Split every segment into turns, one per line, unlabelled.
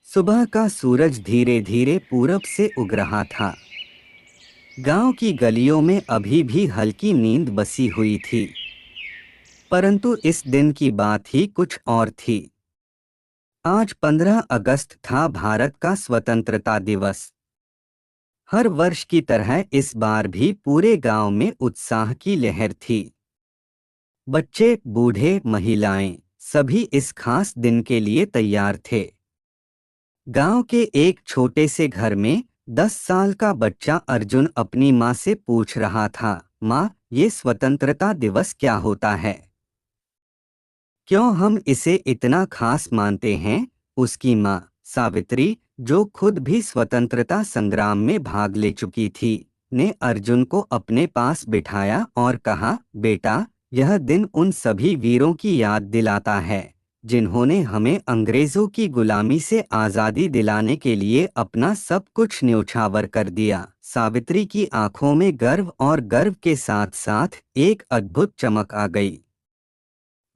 सुबह का सूरज धीरे धीरे पूरब से उग रहा था। गांव की गलियों में अभी भी हल्की नींद बसी हुई थी। परंतु इस दिन की बात ही कुछ और थी। आज 15 अगस्त था, भारत का स्वतंत्रता दिवस। हर वर्ष की तरह इस बार भी पूरे गांव में उत्साह की लहर थी। बच्चे, बूढ़े, महिलाएं, सभी इस खास दिन के लिए तैयार थे। गांव के एक छोटे से घर में 10 साल का बच्चा अर्जुन अपनी माँ से पूछ रहा था, माँ, ये स्वतंत्रता दिवस क्या होता है? क्यों हम इसे इतना खास मानते हैं? उसकी माँ सावित्री, जो खुद भी स्वतंत्रता संग्राम में भाग ले चुकी थी, ने अर्जुन को अपने पास बिठाया और कहा, बेटा, यह दिन उन सभी वीरों की याद दिलाता है जिन्होंने हमें अंग्रेजों की गुलामी से आज़ादी दिलाने के लिए अपना सब कुछ न्योछावर कर दिया। सावित्री की आंखों में गर्व और गर्व के साथ साथ एक अद्भुत चमक आ गई।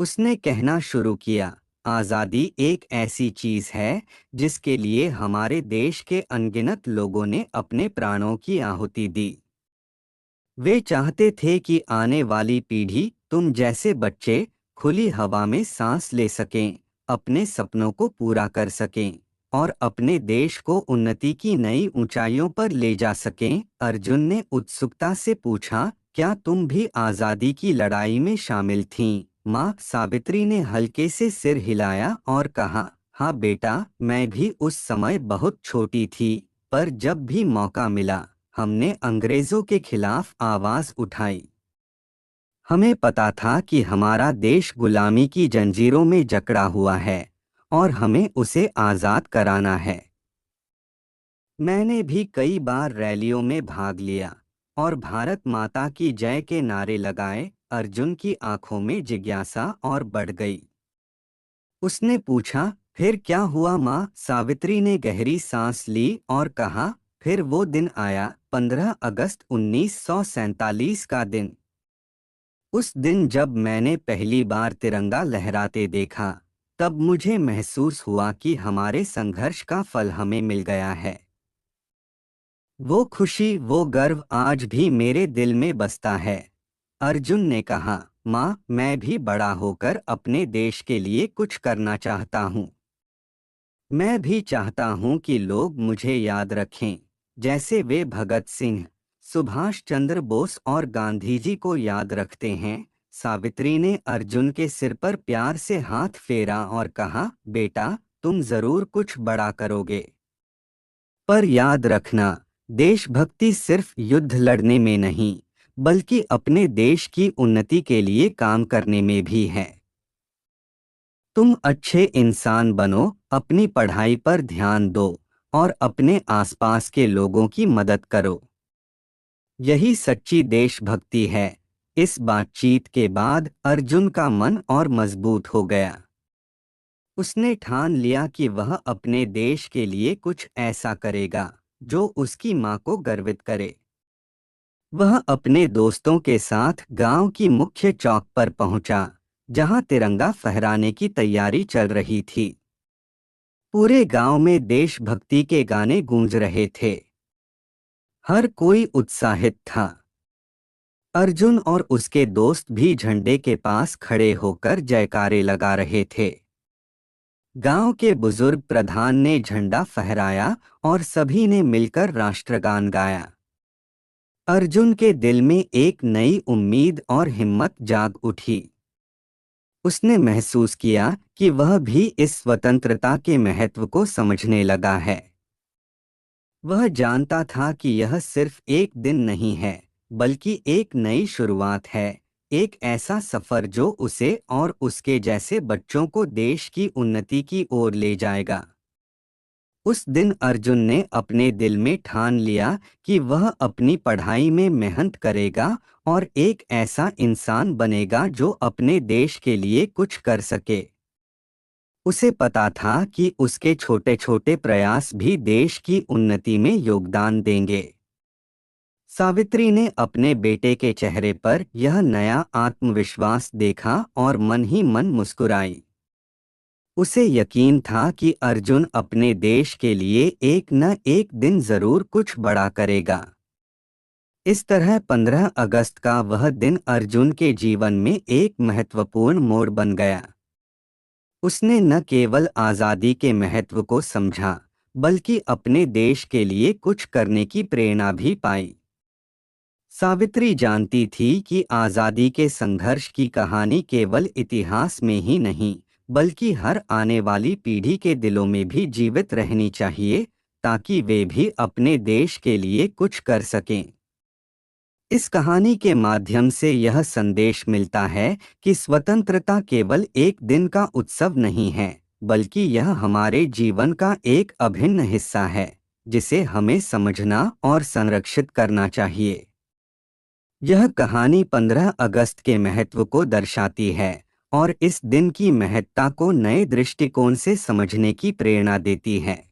उसने कहना शुरू किया, आज़ादी एक ऐसी चीज़ है जिसके लिए हमारे देश के अनगिनत लोगों ने अपने प्राणों की आहुति दी। वे चाहते थे कि आने वाली पीढ़ी तुम जैसे बच्चे खुली हवा में सांस ले सकें, अपने सपनों को पूरा कर सकें और अपने देश को उन्नति की नई ऊंचाइयों पर ले जा सकें। अर्जुन ने उत्सुकता से पूछा, क्या तुम भी आज़ादी की लड़ाई में शामिल थीं? माँ सावित्री ने हल्के से सिर हिलाया और कहा, हाँ बेटा, मैं भी उस समय बहुत छोटी थी, पर जब भी मौका मिला हमने अंग्रेजों के खिलाफ आवाज उठाई। हमें पता था कि हमारा देश गुलामी की जंजीरों में जकड़ा हुआ है और हमें उसे आज़ाद कराना है। मैंने भी कई बार रैलियों में भाग लिया और भारत माता की जय के नारे लगाए। अर्जुन की आंखों में जिज्ञासा और बढ़ गई। उसने पूछा, फिर क्या हुआ माँ? सावित्री ने गहरी सांस ली और कहा, फिर वो दिन आया, 15 अगस्त 1947 का दिन। उस दिन जब मैंने पहली बार तिरंगा लहराते देखा, तब मुझे महसूस हुआ कि हमारे संघर्ष का फल हमें मिल गया है। वो खुशी, वो गर्व आज भी मेरे दिल में बसता है। अर्जुन ने कहा, माँ, मैं भी बड़ा होकर अपने देश के लिए कुछ करना चाहता हूँ। मैं भी चाहता हूँ कि लोग मुझे याद रखें, जैसे वे भगत सिंह, सुभाष चंद्र बोस और गांधी जी को याद रखते हैं। सावित्री ने अर्जुन के सिर पर प्यार से हाथ फेरा और कहा, बेटा, तुम जरूर कुछ बड़ा करोगे। पर याद रखना, देशभक्ति सिर्फ युद्ध लड़ने में नहीं, बल्कि अपने देश की उन्नति के लिए काम करने में भी है। तुम अच्छे इंसान बनो, अपनी पढ़ाई पर ध्यान दो और अपने आसपास के लोगों की मदद करो। यही सच्ची देशभक्ति है। इस बातचीत के बाद अर्जुन का मन और मजबूत हो गया। उसने ठान लिया कि वह अपने देश के लिए कुछ ऐसा करेगा जो उसकी माँ को गर्वित करे। वह अपने दोस्तों के साथ गांव की मुख्य चौक पर पहुंचा, जहां तिरंगा फहराने की तैयारी चल रही थी। पूरे गांव में देशभक्ति के गाने गूंज रहे थे। हर कोई उत्साहित था। अर्जुन और उसके दोस्त भी झंडे के पास खड़े होकर जयकारे लगा रहे थे। गांव के बुजुर्ग प्रधान ने झंडा फहराया और सभी ने मिलकर राष्ट्रगान गाया। अर्जुन के दिल में एक नई उम्मीद और हिम्मत जाग उठी। उसने महसूस किया कि वह भी इस स्वतंत्रता के महत्व को समझने लगा है। वह जानता था कि यह सिर्फ एक दिन नहीं है, बल्कि एक नई शुरुआत है, एक ऐसा सफर जो उसे और उसके जैसे बच्चों को देश की उन्नति की ओर ले जाएगा। उस दिन अर्जुन ने अपने दिल में ठान लिया कि वह अपनी पढ़ाई में मेहनत करेगा और एक ऐसा इंसान बनेगा जो अपने देश के लिए कुछ कर सके। उसे पता था कि उसके छोटे छोटे प्रयास भी देश की उन्नति में योगदान देंगे। सावित्री ने अपने बेटे के चेहरे पर यह नया आत्मविश्वास देखा और मन ही मन मुस्कुराई। उसे यकीन था कि अर्जुन अपने देश के लिए एक न एक दिन जरूर कुछ बड़ा करेगा। इस तरह 15 अगस्त का वह दिन अर्जुन के जीवन में एक महत्वपूर्ण मोड़ बन गया। उसने न केवल आज़ादी के महत्व को समझा, बल्कि अपने देश के लिए कुछ करने की प्रेरणा भी पाई। सावित्री जानती थी कि आज़ादी के संघर्ष की कहानी केवल इतिहास में ही नहीं, बल्कि हर आने वाली पीढ़ी के दिलों में भी जीवित रहनी चाहिए, ताकि वे भी अपने देश के लिए कुछ कर सकें। इस कहानी के माध्यम से यह संदेश मिलता है कि स्वतंत्रता केवल एक दिन का उत्सव नहीं है, बल्कि यह हमारे जीवन का एक अभिन्न हिस्सा है, जिसे हमें समझना और संरक्षित करना चाहिए। यह कहानी 15 अगस्त के महत्व को दर्शाती है और इस दिन की महत्ता को नए दृष्टिकोण से समझने की प्रेरणा देती है।